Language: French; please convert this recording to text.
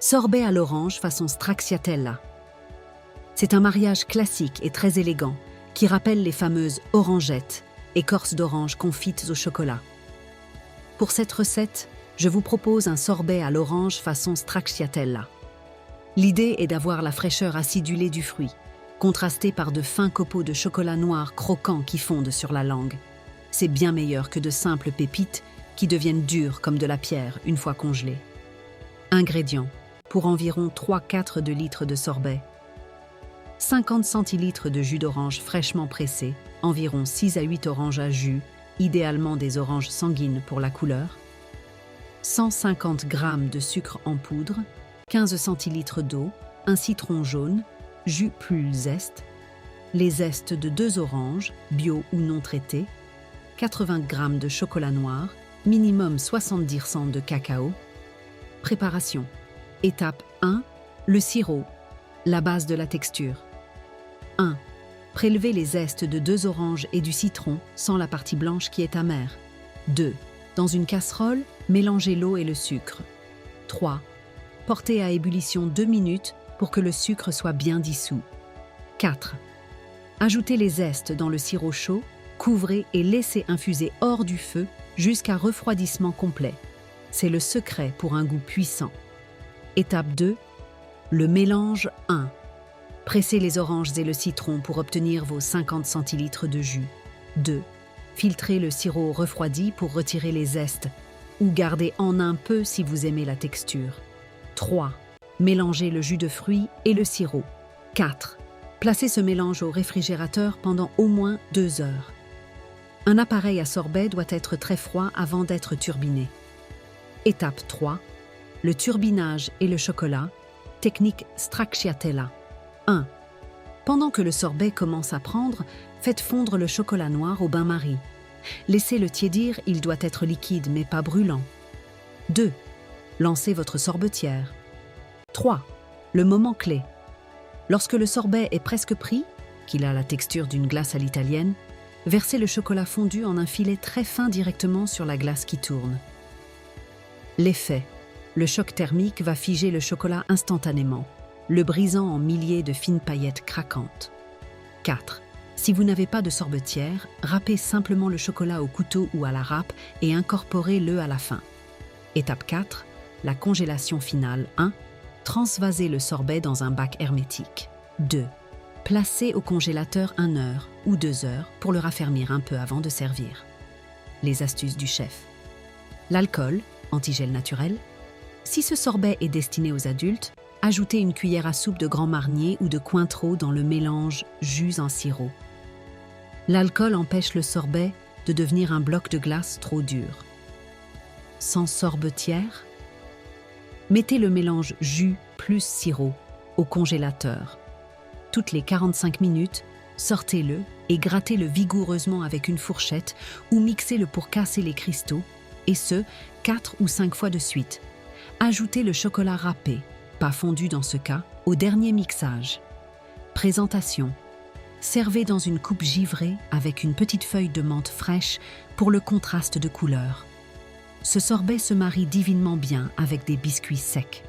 Sorbet à l'orange façon stracciatella. C'est un mariage classique et très élégant qui rappelle les fameuses orangettes, écorces d'orange confites au chocolat. Pour cette recette, je vous propose un sorbet à l'orange façon stracciatella. L'idée est d'avoir la fraîcheur acidulée du fruit, contrastée par de fins copeaux de chocolat noir croquants qui fondent sur la langue. C'est bien meilleur que de simples pépites qui deviennent dures comme de la pierre une fois congelées. Ingrédients pour environ 3-4 litres de sorbet. 50 centilitres de jus d'orange fraîchement pressé, environ 6 à 8 oranges à jus, idéalement des oranges sanguines pour la couleur. 150 g de sucre en poudre, 15 centilitres d'eau, un citron jaune, jus plus zeste, les zestes de 2 oranges, bio ou non traitées, 80 g de chocolat noir, minimum 70% de cacao. Préparation. Étape 1. Le sirop, la base de la texture. 1. Prélevez les zestes de 2 oranges et du citron sans la partie blanche qui est amère. 2. Dans une casserole, mélangez l'eau et le sucre. 3. Portez à ébullition 2 minutes pour que le sucre soit bien dissous. 4. Ajoutez les zestes dans le sirop chaud, couvrez et laissez infuser hors du feu jusqu'à refroidissement complet. C'est le secret pour un goût puissant. Étape 2. Le mélange 1. Pressez les oranges et le citron pour obtenir vos 50 centilitres de jus. 2. Filtrez le sirop refroidi pour retirer les zestes ou gardez en un peu si vous aimez la texture. 3. Mélangez le jus de fruits et le sirop. 4. Placez ce mélange au réfrigérateur pendant au moins 2 heures. Un appareil à sorbet doit être très froid avant d'être turbiné. Étape 3. Le turbinage et le chocolat, technique stracciatella. 1. Pendant que le sorbet commence à prendre, faites fondre le chocolat noir au bain-marie. Laissez-le tiédir, il doit être liquide mais pas brûlant. 2. Lancez votre sorbetière. 3. Le moment clé. Lorsque le sorbet est presque pris, qu'il a la texture d'une glace à l'italienne, versez le chocolat fondu en un filet très fin directement sur la glace qui tourne. L'effet. Le choc thermique va figer le chocolat instantanément, le brisant en milliers de fines paillettes craquantes. 4. Si vous n'avez pas de sorbetière, râpez simplement le chocolat au couteau ou à la râpe et incorporez-le à la fin. Étape 4. La congélation finale. 1. Transvasez le sorbet dans un bac hermétique. 2. Placez au congélateur 1 heure ou 2 heures pour le raffermir un peu avant de servir. Les astuces du chef. L'alcool, antigel naturel. Si ce sorbet est destiné aux adultes, ajoutez une cuillère à soupe de Grand Marnier ou de Cointreau dans le mélange jus en sirop. L'alcool empêche le sorbet de devenir un bloc de glace trop dur. Sans sorbetière, mettez le mélange jus plus sirop au congélateur. Toutes les 45 minutes, sortez-le et grattez-le vigoureusement avec une fourchette ou mixez-le pour casser les cristaux, et ce, 4 ou 5 fois de suite. Ajoutez le chocolat râpé, pas fondu dans ce cas, au dernier mixage. Présentation. Servez dans une coupe givrée avec une petite feuille de menthe fraîche pour le contraste de couleur. Ce sorbet se marie divinement bien avec des biscuits secs.